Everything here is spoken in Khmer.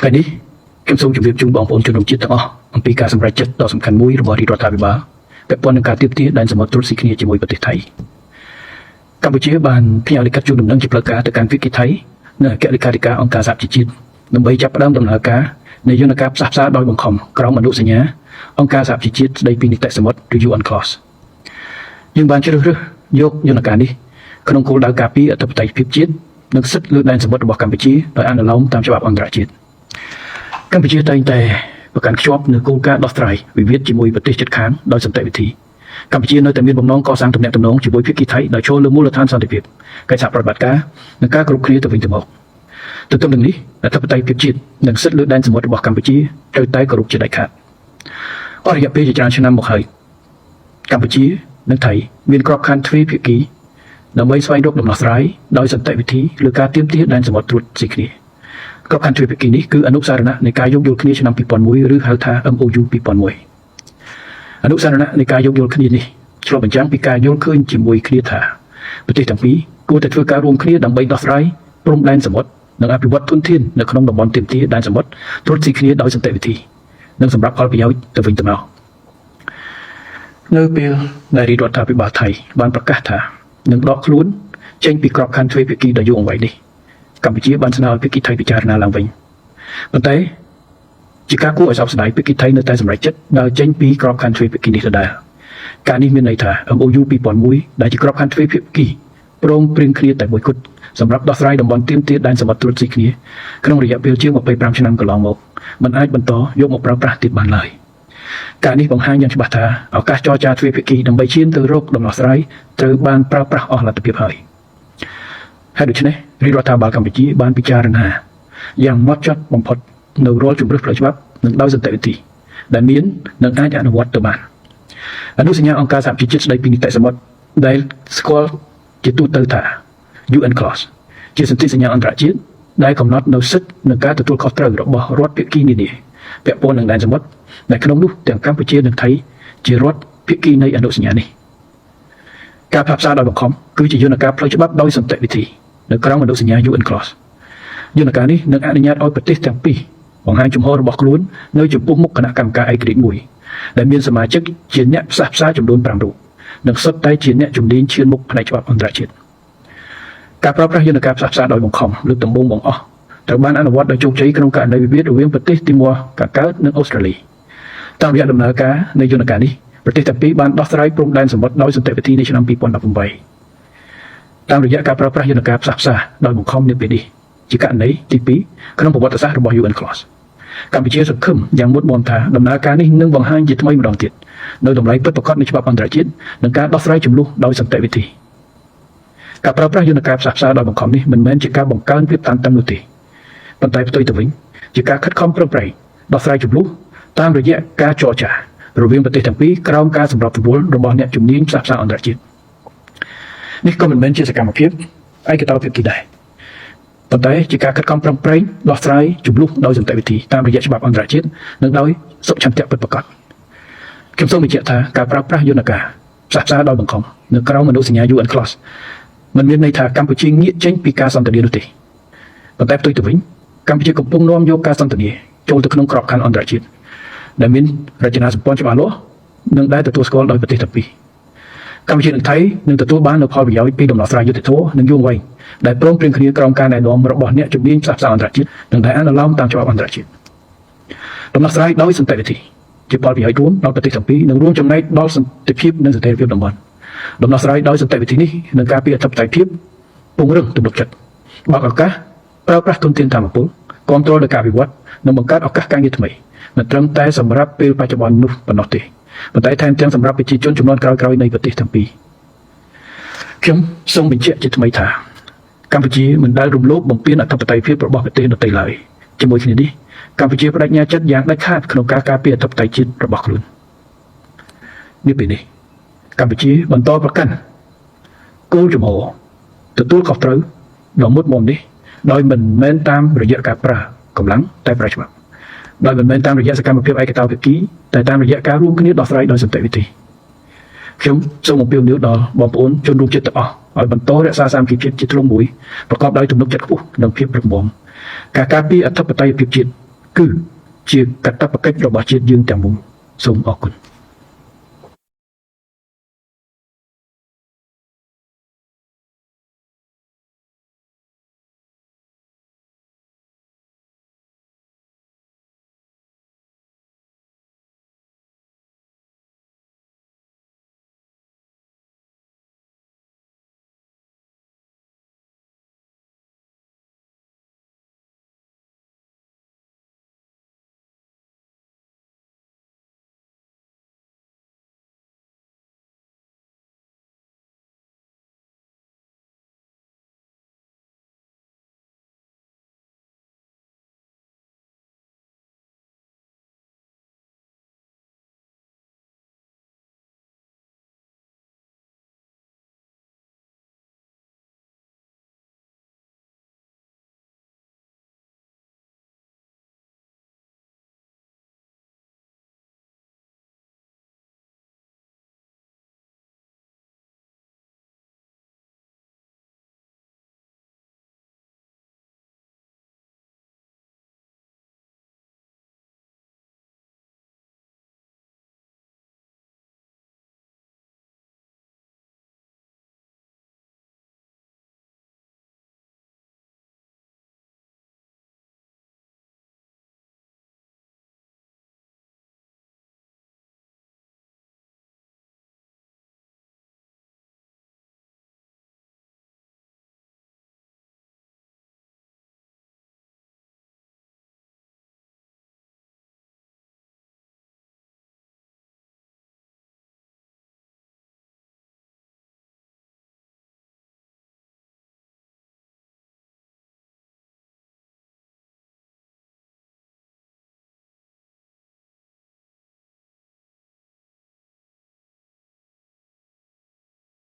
ថ្ងៃនេះខ្ញុំសូមជម្រាបជូនបងប្អូនជនរួមជាតិទាំងអស់អំពីការសម្រេចចិត្តដ៏សំខាន់មួយរបស់រាជរដ្ឋាភិបាលពាក់ព័ន្ធនឹងការទាមទារដែនសមុទ្រត្រួតស៊ីគ្នាជាមួយប្រទេសថៃកម្ពុជាបានផ្ញើលិខិតជូនដំណឹងជាផ្លូវការទៅកាន់ភាគីថៃនៅអគ្គលេខាធិការអង្គការសហជីវជាតិដើម្បីចាប់ផ្ដើមដំណើរការនៃយន្តការផ្សះផ្សាដោយបង្ខំក្រោមអនុសញ្ញាអង្គការសហជីវជាតិស្ដីពីនីតិសមុទ្រ UNCLOS យើងបានជ្រើសរើសយកយន្តការនេះក្នុងគោលដៅការពារអធិបតេយ្យភាពជាតិនិងសិទ្ធិលើដែនសមុទ្ររបស់កម្ពុជាដោយអនុលោមតាមច្បាប់អន្តរជាតិកម្ពុជាតែងតែប្រកាន់ខ្ជាប់នូវគោលការណ៍ដោះស្រាយវិវាទជាមួយប្រទេសជិតខាងដោយសន្តិវិធីកម្ពុជានៅតែមានបំណងកសាងទំនាក់ទំនងជាមួយភាគីថៃដោយចូលលើមូលដ្ឋានសន្តិភាពកិច្ចសហប្រតិបត្តិការនិងការគ្រប់គ្រងគ្នាទៅវិញទៅមកទន្ទឹមនឹងនេះអធិបតេយ្យភាពជាតិនិងសិទ្ធិលើដែនសមុទ្ររបស់កម្ពុជាត្រូវតែគោរពជាដាច់ខាតអស់រយៈពេលជាច្រើនឆ្នាំមកហើយកម្ពុជានិងថៃមានក្របខ័ណ្ឌទ្វេភាគីដើម្បីស្វែងរកដំណោះស្រាយដោយសន្តិវិធីលើការទាមទារដែនសមុទ្រត្រួតស៊ីគ្នាក្របខ័ណ្ឌទ្វេភាគីនេះគឺអនុសារណៈនៃការយោគយល់គ្នាឆ្នាំ2001ឬហៅថា MOU 2001អនុសារណៈនៃការយោគយល់គ្នានេះឆ្លុះបញ្ចាំងពីការយល់ឃើញជាមួយគ្នាថាប្រទេសទាំងពីរគួរតែធ្វើការរួមគ្នាដើម្បីដោះស្រាយព្រំដែនសមុទ្រនិងអភិវឌ្ឍធនធាននៅក្នុងតំបន់ទាមទារដែនសមុទ្រត្រួតស៊ីគ្នាដោយសន្តិវិធីនិងសម្រាប់ផលប្រយោជន៍ទៅវិញទៅមកនៅពេលដែលរាជរដ្ឋាភិបាលថៃបានប្រកាសថានឹងដកខ្លួនចេញពីក្របខ័ណ្ឌទ្វេភាគីដ៏យូរអង្វែងនេះកម្ពុជាបានស្នើឲ្យភាគីថៃពិចារណាឡើងវិញប៉ុន្តែជាការគួរឲ្យសោកស្ដាយភាគីថៃនៅតែសម្រេចចិត្តដើរចេញពីក្របខ័ណ្ឌទ្វេភាគីនេះដដែលការនេះមានន័យថា MOU 2001ដែលជាក្របខ័ណ្ឌទ្វេភាគីព្រមព្រៀងគ្នាតែមួយគត់សម្រាប់ដោះស្រាយតំបន់ទាមទារដែនសមុទ្រត្រួតស៊ីគ្នាក្នុងរយៈពេលជាង25ឆ្នាំកន្លងមកមិនអាចបន្តយកមកប្រើប្រាស់ទៀតបានឡើយការនេះបង្ហាញយ៉ាងច្បាស់ថាឱកាសចរចាទ្វេភាគីដើម្បីឈានទៅរកដំណោះស្រាយត្រូវបានប្រើប្រាស់អស់លទ្ធភាពហើយហើយដូច្នេះរាជរដ្ឋាភិបាលកម្ពុជាបានពិចារណាយ៉ាងម៉ត់ចត់បំផុតនៅរាល់ជំរើសផ្លូវច្បាប់និងដោយសន្តិវិធីដែលមាននិងអាចអនុវត្តទៅបានអនុសញ្ញាអង្គការសហជីវជាតិស្ដីពីនីតិសមុទ្រដែលស្គាល់ជាទូទៅថា UNCLOS ជាសន្ធិសញ្ញាអន្តរជាតិដែលកំណត់នូវសិទ្ធិនិងការទទួលខុសត្រូវរបស់រដ្ឋភាគីនានាពាក់ព័ន្ធនឹងដែនសមុទ្រដែលក្នុងនោះទាំងកម្ពុជានិងថៃជារដ្ឋភាគីនៃអនុសញ្ញានេះការផ្សព្វផ្សាយដោយបង្ខំគឺជាយន្តការផ្លូវច្បាប់ដោយសន្តិវិធីនៅក្រោមអនុសញ្ញា UNCLOS យន្តការនេះនឹងអនុញ្ញាតឲ្យប្រទេសទាំងពីរបង្ហាញជំហររបស់ខ្លួននៅចំពោះមុខគណៈកម្មការឯករាជ្យមួយដែលមានសមាជិកជាអ្នកផ្សះផ្សាចំនួន5រូបនិងសុទ្ធតែជាអ្នកជំនាញឈានមុខផ្នែកច្បាប់អន្តរជាតិការប្រើប្រាស់យន្តការផ្សះផ្សាដោយបង្ខំលើកដំបូងបង្អស់ត្រូវបានអនុវត្តដោយជោគជ័យក្នុងករណីវិវាទរវាងប្រទេសទីម៉ូកាកើតនិងអូស្ត្រាលីតាមរយៈដំណើរការនៃយន្តការនេះប្រទេសទាំងពីរបានដោះស្រាយព្រំដែនសមុទ្រដោយសន្តិវិធីនៅឆ្នាំ2018តាមរយៈការប្រើប្រាស់យន្តការផ្សះផ្សាដោយបង្ខំនាពេលនេះជាករណីទី2ក្នុងប្រវត្តិសាស្ត្ររបស់ UNCLOS កម្ពុជាសង្ឃឹមយ៉ាងមុតមមថាដំណើរការនេះនឹងបង្ហាញជាថ្មីម្ដងទៀតនៅតម្លៃពិតប្រាកដនៃច្បាប់អន្តរជាតិនិងការដោះស្រាយជម្លោះដោយសន្តិវិធីការប្រើប្រាស់យន្តការផ្សះផ្សាដោយបង្ខំនេះមិនមែនជាការបង្កើនភាពតានតឹងនោះទេប៉ុន្តែផ្ទុយទៅវិញជាការខិតខំប្រឹងប្រែងដោះស្រាយជម្លោះតាមរយៈការចរចារវាងប្រទេសទាំងពីរក្រោមការសម្របសម្រួលរបស់អ្នកជំនាញផ្សះផ្សាអន្តរជាតិនេះក៏មិនមែនជាសកម្មភាពឯកតោភាគីដែរប៉ុន្តែជាការខិតខំប្រឹងប្រែងដោះស្រាយជម្លោះដោយសន្តិវិធីតាមរយៈច្បាប់អន្តរជាតិនិងដោយសុខឆន្ទៈពិតប្រាកដខ្ញុំសូមបញ្ជាក់ថាការប្រើប្រាស់យន្តការផ្សះផ្សាដោយបង្ខំនៅក្រោមអនុសញ្ញា UNCLOS មិនមានន័យថាកម្ពុជាងាកចេញពីការសន្ទនានោះទេប៉ុន្តែផ្ទុយទៅវិញកម្ពុជាកំពុងនាំយកការសន្ទនាចូលទៅក្នុងក្របខ័ណ្ឌអន្តរជាតិដែលមានរចនាសម្ព័ន្ធច្បាស់លាស់និងដែលទទួលស្គាល់ដោយប្រទេសទាំងពីរកម្ពុជានិងថៃនឹងទទួលបាននូវផលប្រយោជន៍ពីដំណោះស្រាយយុត្តិធម៌និងយូរអង្វែងដែលព្រមព្រៀងគ្នាក្រោមការណែនាំរបស់អ្នកជំនាញផ្សះផ្សាអន្តរជាតិនិងដែលអនុលោមតាមច្បាប់អន្តរជាតិដំណោះស្រាយដោយសន្តិវិធីជាផលប្រយោជន៍រួមដល់ប្រទេសទាំងពីរនិងរួមចំណែកដល់សន្តិភាពនិងស្ថិរភាពតំបន់ដំណោះស្រាយដោយសន្តិវិធីនេះនឹងការពារអធិបតេយ្យភាពពង្រឹងទំនុកចិត្តបើកឱកាសប្រើប្រាស់ទុនធានធម្មពលគ្រប់គ្រងដល់ការវិវត្តនិងបង្កើតឱកាសការងារថ្មីមិនត្រឹមតែសម្រាប់ពេលបច្ចុប្បន្ននោះប៉ុណ្ណោះទេប៉ុន្តែថែមទាំងសម្រាប់ប្រជាជនចំនួនក្រោយៗនៃប្រទេសទាំងពីរខ្ញុំសូមបញ្ជាក់ជាថ្មីថាកម្ពុជាមិនដែលរំលោភបំពានអធិបតេយ្យភាពរបស់ប្រទេសដទៃឡើយជាមួយគ្នានេះកម្ពុជាបដិញ្ញាចិត្តយ៉ាងដាច់ខាតក្នុងការការពារអធិបតេយ្យជាតិរបស់ខ្លួននាពេលនេះកម្ពុជាបន្តប្រកាន់គោលជំហរទទួលខុសត្រូវដ៏មុតមមនេះដោយមិនមែនតាមរយៈការប្រើកម្លាំងតែប្រើច្បាប់ដោយមិនមែនតាមរយៈសកម្មភាពឯកតោភាគីតែតាមរយៈការរួមគ្នាដោះស្រាយដោយសន្តិវិធីខ្ញុំសូមអំពាវនាវដល់បងប្អូនជនរួមជាតិទាំងអស់ឲ្យបន្តរក្សាសាមគ្គីភាពជាធ្លុងមួយប្រកបដោយទំនុកចិត្តខ្ពស់និងភាពរឹងមាំការការពារអធិបតេយ្យភាពជាតិ គឺជាកាតព្វកិច្ចរបស់ជាតិយើងទាំងមូលសូមអរគុណ